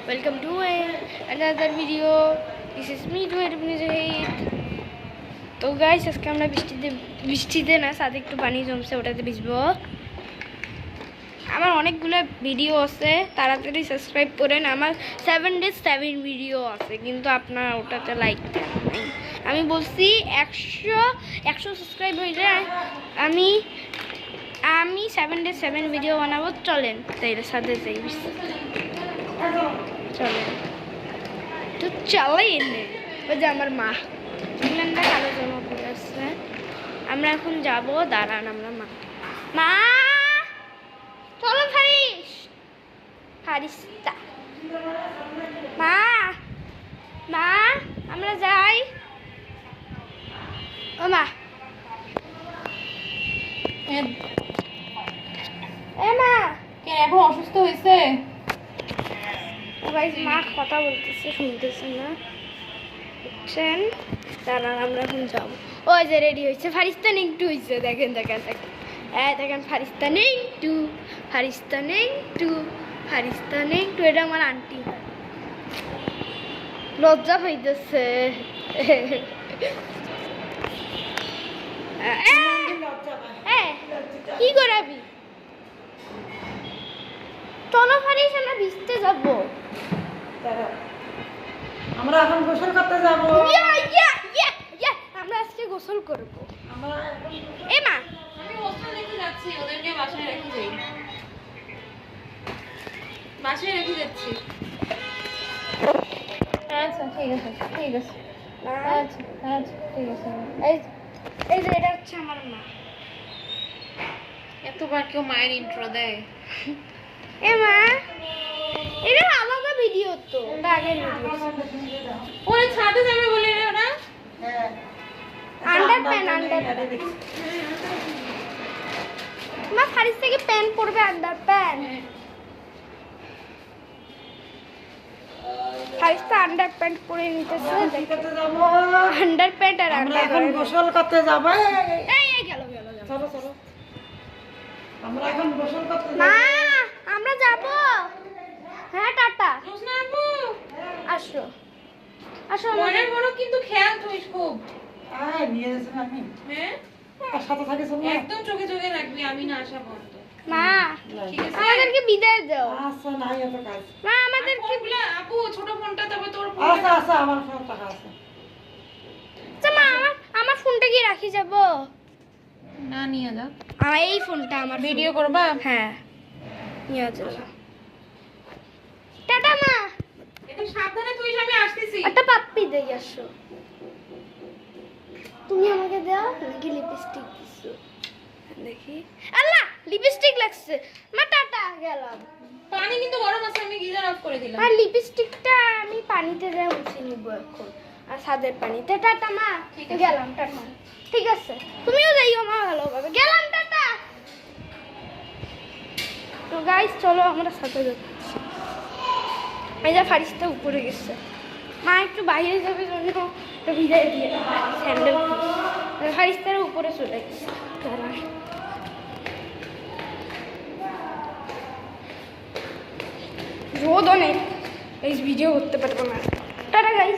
welcome to another video. This is me, Juhair ibn Zahid. তো guys আজকে আমরা বৃষ্টিতে না সাথে একটু পানি জমছে, ওটাতে ভিজবো। আমার অনেকগুলো ভিডিও আছে, তাড়াতাড়ি সাবস্ক্রাইব করেন। আমার 7 days 7 ভিডিও আছে, কিন্তু আপনারা ওটাতে লাইক দেন নাই। আমি বলছি 100 সাবস্ক্রাইব হয়ে যায়, আমি 7 days 7 ভিডিও বানাবো। চলেন তাইলে সাথে যাই, চলেন তো চলেন। ওই যে আমার মা ইংল্যান্ডে কালো জামা পরে আসছে, আমরা এখন যাবো। দাঁড়ান, আমরা মা চলো ফারিস্তা মা আমরা যাই। ও মা, মা এখন অসুস্থ হয়েছে? মা কথা বলতেছে, শুনতেছে না, বুঝছেন? দাঁড়ান, আমরা এখন যাবো। ওই যে রেডি হয়েছে, ফারিস্তান একটু হয়েছে, দেখেন ফারিস্তান একটু এটা আমার আন্টি হয়, লজ্জা পাইতেছে। কি করাবি? চলো ফারিস, আমরা ভিজতে যাবো। আমরা এখন গোসল করতে যাব। আমরা আজকে গোসল করব। আমরা এ মা, আমি হোস্টেল রেখে যাচ্ছি, ওদেরকে বাসায় রেখে যাই। বাসায় রেখে যাচ্ছি। আচ্ছা ঠিক আছে। আচ্ছা ঠিক আছে। এই যে এটা হচ্ছে আমার মা। এতবার কেউ মায়ের ইন্ট্রো দেয়? এ মা, এটা আলাদা ভিডিও তো, ওটা আগের ভিডিও। ওরে ছাদে যাবে বলে রে ওরা। আন্ডারপ্যান্ট মা, ফারিস থেকে প্যান্ট পরবে, আন্ডারপ্যান্ট। ফারিস তো আন্ডারপ্যান্ট পরে নিতেছে, করতে যাব। আন্ডারপ্যান্ট আর আমরা এখন গোসল করতে যাব। এই গেল। চলো আমরা এখন গোসল করতে যাব। মা, আমরা যাব। হ্যাঁ, টাটা। জোসনা আপু আসো মনের বড়, কিন্তু খেয়াল তুই খুব। নিয়ে যাচ্ছেন আপনি? হ্যাঁ, সাথে থাকে সব। একদম চোখে রাখবি, আমি না আসা পর্যন্ত। মা, ঠিক আছে? আমাদেরকে বিদায় দাও। আচ্ছা, নাই এত কাজ। মা, আমাদেরকে আপু ছোট ফোনটা, তবে তোর আচ্ছা, আমার সব টাকা আছে। মা, আমার ফোনটা কি রাখি যাব? না, নিয়ে যা। আমার এই ফোনটা, আমার ভিডিও করবা? হ্যাঁ, নিয়ে যাও। টাটা মা। একটু সাবধানে তুই, আমি আসতেছি। একটা পাপ্পি দেই, আসো। তুমি আমাকে দাও নাকি লিপস্টিক দিছো? দেখি, আল্লাহ লিপস্টিক লাগছে। মা টাটা, গেলাম। পানি কিন্তু গরম আছে, আমি গিজার অফ করে দিলাম। আর লিপস্টিকটা আমি পানিতে দিয়ে মুছে নিব এখন, আর ছাদের পানিতে। টাটা মা, গেলাম। টাটা, ঠিক আছে, তুমিও যাইও মা, ভালোভাবে গেলাম। টাটা। তো গাইস চলো, আমরা সাথে যাচ্ছি। এই যে ফারিস্তা উপরে গেছে, মা একটু বাইরে যাবে জন্য একটু বিদায় দিয়ে স্যান্ডেল ফারিস্তারা উপরে চলে গেছে। রোদ অনেক, এই ভিডিও করতে পারবো না। Tata guys.